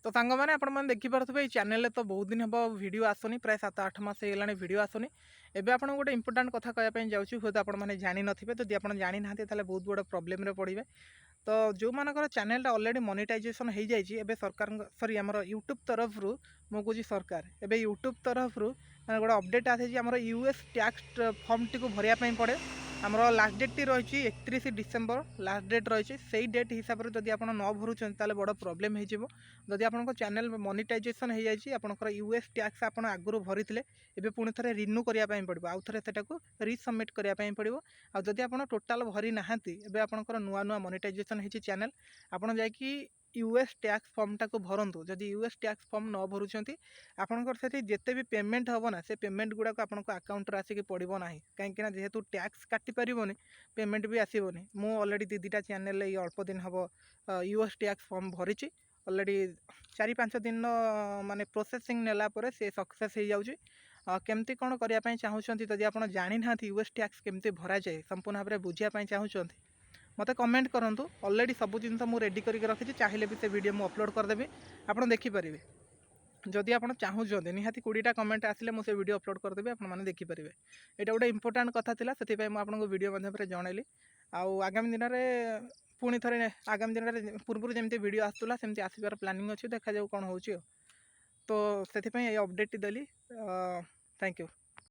तो सांग मैंने आपण देखिपे ये चैनल तो बहुत दिन हम वीडियो आसुनी प्राय 7-8 मास होगा वीडियो आसुनी एबे आपन गोटे इंपोर्टाट कथा कहवाई जाऊँ हूँ आपण मैंने जानी ना जदि आप जानी ना बहुत बड़ प्रोब्लेम पड़े। तो जो मानकर चैनल ऑलरेडी मोनेटाइजेशन हो जाए सरकार सॉरी आम यूट्यूब तरफ रू मुझे सरकार एबे यूट्यूब तरफ रू गोटे अपडेट आसी आम यूएस टैक्स फॉर्म टी भरवाई पड़े। आमर लास्ट डेट टी रही 31 डिसेम्बर लास्ट डेट रही से डेट हिसाब से जब आप न भरुचें बड़ प्रोब्लेम होदी आप चैनल मोनेटाइजेशन हो जाए आपंकर यूएस टैक्स आप आगुरी भरी एबे पुणी थे रिन्यू करने पड़ो आउ थे रिसबमिट करने पड़ो आदि आप टोटाल भरी ना आपंकर नुआ नुआ मोनेटाइजेशन होती चैनल आपड़ जा यूएस टैक्स फॉर्म टाक भरतु जदि यूएस टैक्स फॉर्म न भरुंट आपंकर से जिते भी पेमेंट हम ना से पेमेंट गुड़ाक आप आकाउंट आसिक पड़ो ना कहीं जेहेतु टैक्स काटी पारनि पेमेंट भी आसबनी मु ऑलरेडी दीदीटा चैनल ये अल्प दिन हम यूएस टैक्स फॉर्म भरी ऑलरेडी 4-5 दिन माने प्रोसेसिंग नेला परे से सक्सेस हो जाउची। केमती कौन करने चाहूँगी जदि आप जानी ना यूएस टैक्स केमती भरा जाए संपूर्ण भाव में बुझापी चाहूँगी मत कमेंट करूँ ऑलरेडी सब जिन रेडी करके रखी चाहिए भी से वीडियो मुझे अपलोड करदेवी आप देखिपारे जदि आप चाहूँगी निहाती 20टा कमेंट आसिले मुझे वीडियो अपलोड करदेवी आपने देखिपारे। यहाँ गोटे इंपोर्टाट कथा से मुझे वीडियो माध्यम जनइली आगामी दिन में पुणी थे आगामी दिन में पूर्व जमी वीडियो आसूला सेमती आसबार प्लानिंग अच्छी देखा जाऊ कौन हो तो से अपडेट देली। Thank you.